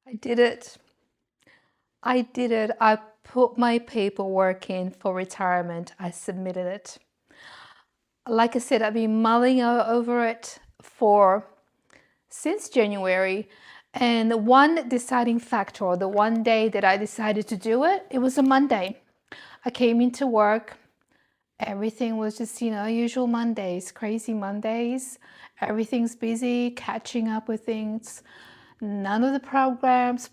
I did it. I did it. I put my paperwork in for retirement. I submitted it. Like I said, I've been mulling over it for since January. And the one deciding factor, or the one day that I decided to do it, it was a Monday. I came into work. Everything was just, usual Mondays, crazy Mondays. Everything's busy, catching up with things. None of the programs,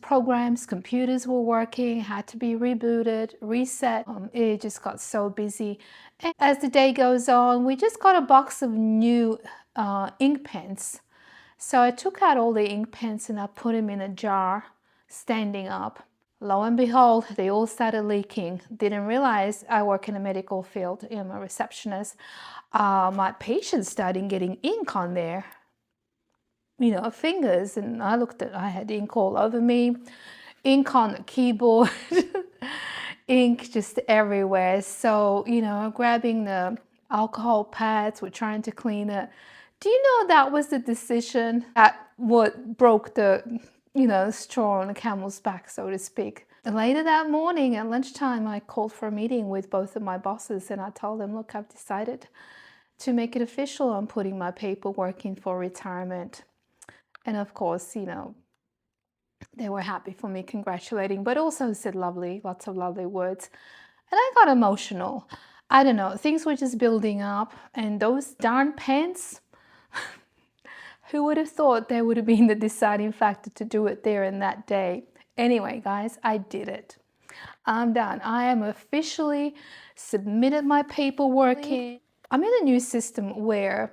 computers were working, had to be rebooted, reset. It just got so busy. And as the day goes on, we just got a box of new ink pens. So I took out all the ink pens and I put them in a jar, standing up. Lo and behold, they all started leaking. Didn't realize I work in the medical field. I'm a receptionist. My patients started getting ink on their, fingers, and I had ink all over me, ink on the keyboard, ink just everywhere. So, grabbing the alcohol pads, we're trying to clean it. Do you know that was the decision that what broke the, straw on the camel's back, so to speak? And later that morning at lunchtime, I called for a meeting with both of my bosses and I told them, look, I've decided to make it official. I'm putting my paperwork in for retirement. And of course, they were happy for me, congratulating, but also said lots of lovely words. And I got emotional. I don't know, things were just building up, and those darn pens, who would have thought they would have been the deciding factor to do it there in that day? Anyway, guys, I did it. I'm done. I am officially submitted my paperwork in. I'm in a new system where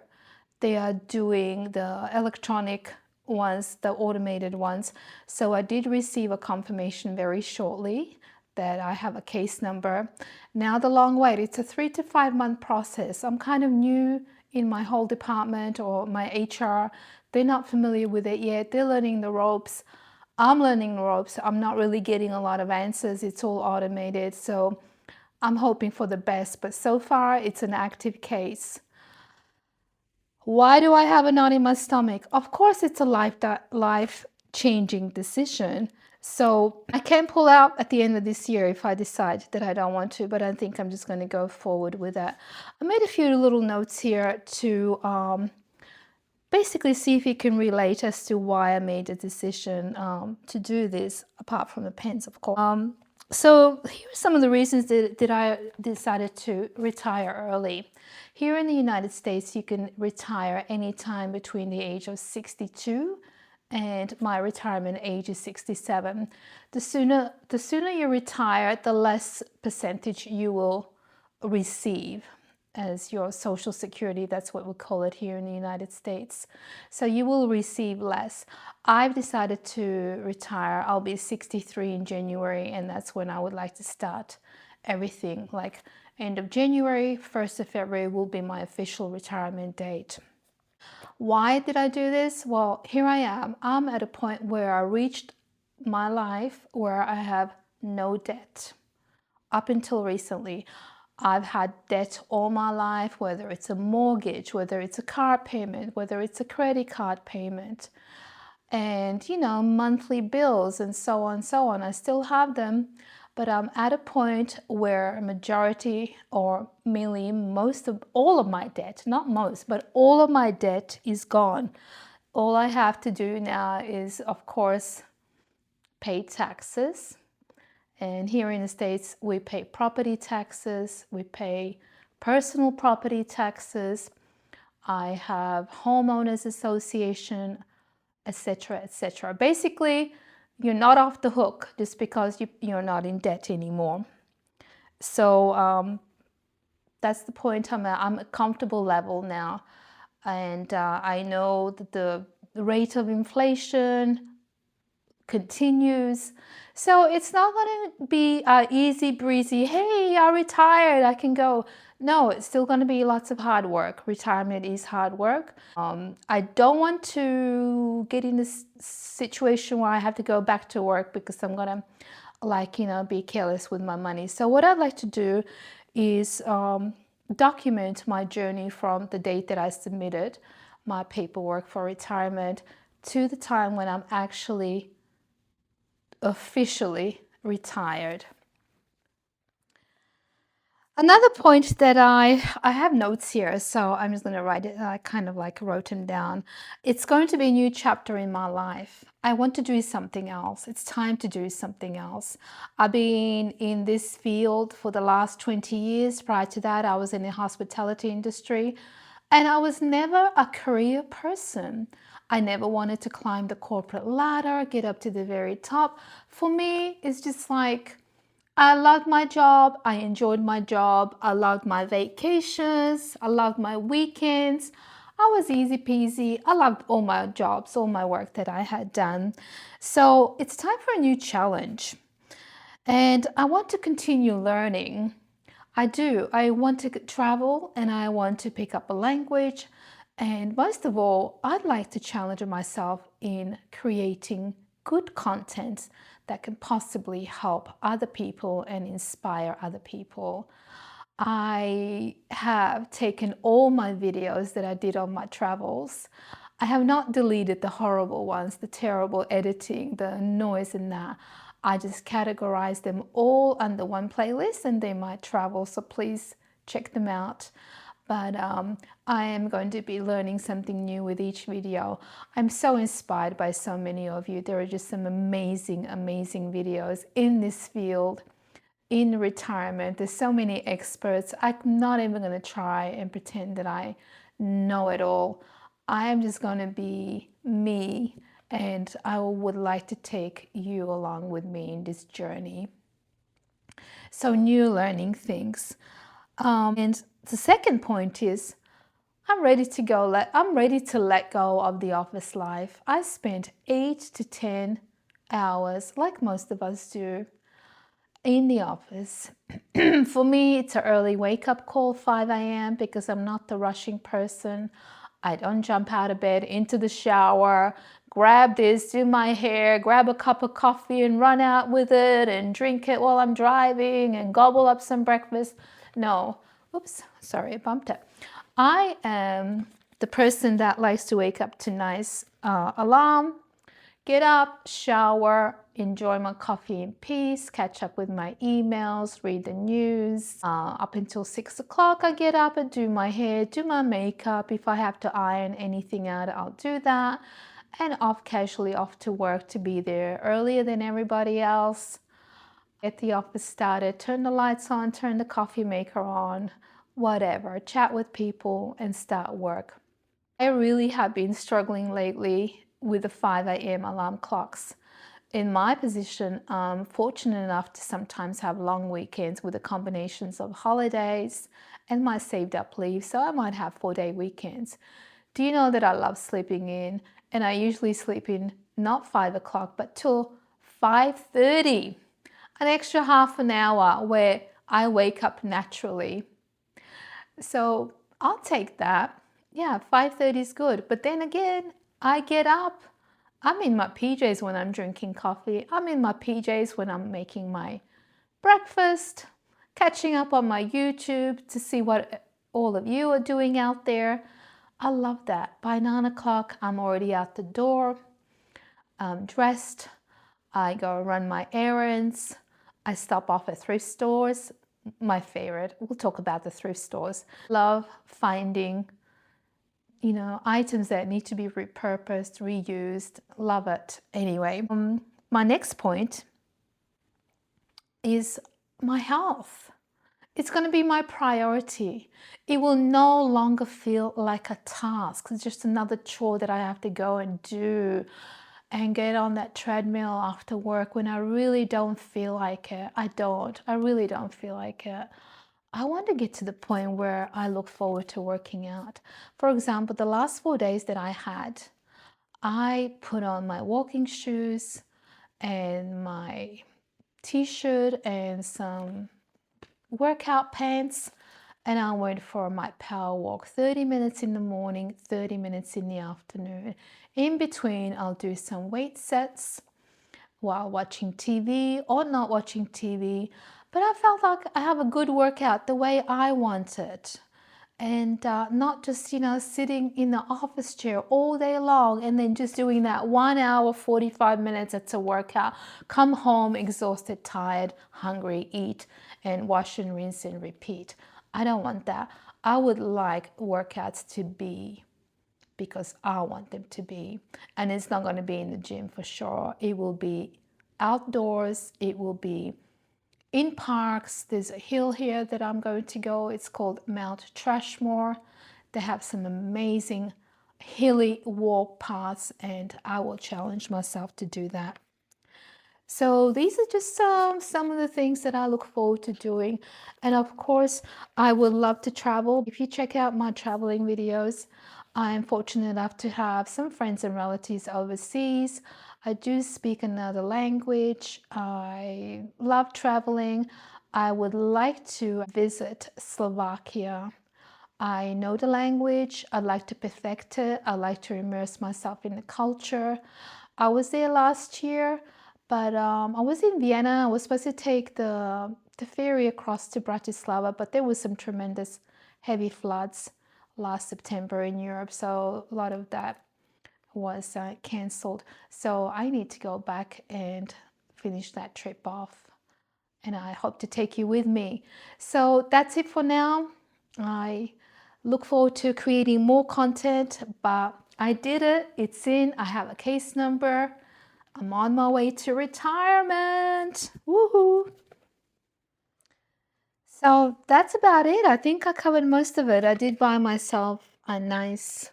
they are doing the electronic ones, the automated ones. So I did receive a confirmation very shortly that I have a case number. Now the long wait, it's a 3 to 5 month process. I'm kind of new in my whole department or my HR. They're not familiar with it yet. They're learning the ropes. I'm learning the ropes. I'm not really getting a lot of answers. It's all automated. So I'm hoping for the best, but so far it's an active case. Why do I have a knot in my stomach? Of course, it's a life-changing decision. So I can pull out at the end of this year if I decide that I don't want to, but I think I'm just going to go forward with that. I made a few little notes here to basically see if you can relate as to why I made the decision to do this, apart from the pens, of course. So here are some of the reasons that I decided to retire early. Here in the United States, you can retire anytime between the age of 62 and my retirement age is 67. The sooner you retire, the less percentage you will receive as your Social Security. That's what we call it here in the United States. So you will receive less. I've decided to retire. I'll be 63 in January, and that's when I would like to start everything. Like end of January, 1st of February will be my official retirement date. Why did I do this? Well, here I am. I'm at a point where I reached my life where I have no debt. Up until recently, I've had debt all my life, whether it's a mortgage, whether it's a car payment, whether it's a credit card payment, and monthly bills and so on and so on. I still have them, but I'm at a point where a majority, or mainly all of my debt, not most, but all of my debt is gone. All I have to do now is, of course, pay taxes. And here in the States, we pay property taxes, we pay personal property taxes. I have homeowners association, etc., etc. Basically, you're not off the hook just because you're not in debt anymore. So that's the point I'm at. I'm at a comfortable level now. And I know that the rate of inflation continues. So it's not going to be easy breezy, hey, I retired, I can go. No, it's still going to be lots of hard work. Retirement is hard work. I don't want to get in this situation where I have to go back to work because I'm going to be careless with my money. So what I'd like to do is document my journey from the date that I submitted my paperwork for retirement to the time when I'm actually officially retired. Another point that I have notes here, so I'm just going to write it. I kind of like wrote them down. It's going to be a new chapter in my life. I want to do something else. It's time to do something else. I've been in this field for the last 20 years. Prior to that, I was in the hospitality industry, and I was never a career person. I never wanted to climb the corporate ladder, get up to the very top. For me, it's just like, I loved my job. I enjoyed my job. I loved my vacations. I loved my weekends. I was easy peasy. I loved all my jobs, all my work that I had done. So it's time for a new challenge. And I want to continue learning. I do. I want to travel and I want to pick up a language. And most of all, I'd like to challenge myself in creating good content that can possibly help other people and inspire other people. I have taken all my videos that I did on my travels. I have not deleted the horrible ones, the terrible editing, the noise and that. I just categorize them all under one playlist and they're my travels, so please check them out. But I am going to be learning something new with each video. I'm so inspired by so many of you. There are just some amazing, amazing videos in this field, in retirement. There's so many experts. I'm not even going to try and pretend that I know it all. I am just going to be me, and I would like to take you along with me in this journey. So new learning things. And the second point is I'm ready to go. I'm ready to let go of the office life. I spent 8 to 10 hours, like most of us do, in the office. For me, it's an early wake-up call, 5 a.m., because I'm not the rushing person. I don't jump out of bed, into the shower, grab this, do my hair, grab a cup of coffee and run out with it and drink it while I'm driving and gobble up some breakfast. No. Oops, sorry, I bumped it. I am the person that likes to wake up to nice alarm, get up, shower, enjoy my coffee in peace, catch up with my emails, read the news. Up until 6 o'clock, I get up and do my hair, do my makeup. If I have to iron anything out, I'll do that. And casually off to work to be there earlier than everybody else. Get the office started, turn the lights on, turn the coffee maker on, whatever, chat with people and start work. I really have been struggling lately with the 5 a.m. alarm clocks. In my position, I'm fortunate enough to sometimes have long weekends with the combinations of holidays and my saved up leave, so I might have 4-day weekends. Do you know that I love sleeping in? And I usually sleep in not 5 o'clock, but till 5:30. An extra half an hour where I wake up naturally. So I'll take that. Yeah, 5:30 is good. But then again, I get up. I'm in my PJs when I'm drinking coffee. I'm in my PJs when I'm making my breakfast, catching up on my YouTube to see what all of you are doing out there. I love that. By 9 o'clock, I'm already out the door. I'm dressed. I go run my errands. I stop off at thrift stores. My favorite. We'll talk about the thrift stores. Love finding, items that need to be repurposed, reused. Love it. Anyway, my next point is my health. It's going to be my priority. It will no longer feel like a task. It's just another chore that I have to go and do and get on that treadmill after work when I really don't feel like it. I really don't feel like it. I want to get to the point where I look forward to working out. For example, the last 4 days that I had, I put on my walking shoes and my t-shirt and some workout pants, and I went for my power walk, 30 minutes in the morning, 30 minutes in the afternoon. In between, I'll do some weight sets while watching TV or not watching TV, but I felt like I have a good workout the way I want it. and not just, you know, sitting in the office chair all day long and then just doing that 1 hour, 45 minutes. It's a workout. Come home exhausted, tired, hungry, eat, and wash and rinse and repeat. I don't want that. I would like workouts to be because I want them to be. And it's not going to be in the gym for sure. It will be outdoors. It will be in parks. There's a hill here that I'm going to go. It's called Mount Trashmore. They have some amazing hilly walk paths, and I will challenge myself to do that. So these are just some of the things that I look forward to doing. And of course, I would love to travel. If you check out my traveling videos, I'm fortunate enough to have some friends and relatives overseas. I do speak another language. I love traveling. I would like to visit Slovakia. I know the language. I'd like to perfect it. I'd like to immerse myself in the culture. I was there last year, but I was in Vienna. I was supposed to take the ferry across to Bratislava, but there was some tremendous heavy floods last September in Europe, so a lot of that was cancelled. So I need to go back and finish that trip off, and I hope to take you with me. So that's it for now. I look forward to creating more content, but I did it. It's in. I have a case number. I'm on my way to retirement. Woohoo! So that's about it. I think I covered most of it. I did buy myself a nice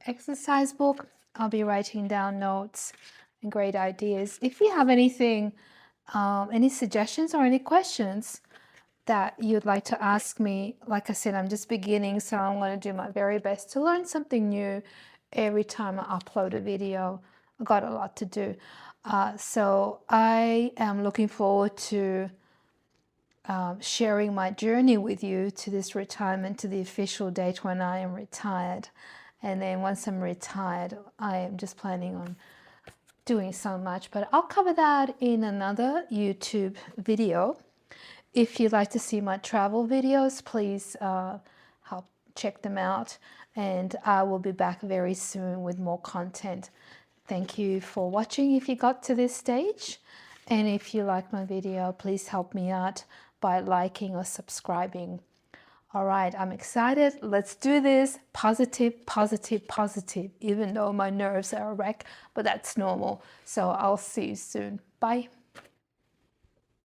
exercise book. I'll be writing down notes and great ideas. If you have anything, any suggestions or any questions that you'd like to ask me, like I said, I'm just beginning, so I'm going to do my very best to learn something new every time I upload a video. I've got a lot to do. So I am looking forward to sharing my journey with you to this retirement, to the official date when I am retired. And then once I'm retired, I am just planning on doing so much, but I'll cover that in another YouTube video. If you'd like to see my travel videos, please help check them out, and I will be back very soon with more content. Thank you for watching if you got to this stage, and if you like my video, please help me out by liking or subscribing. All right, I'm excited. Let's do this. Positive, positive, positive, even though my nerves are a wreck, but that's normal. So I'll see you soon. Bye.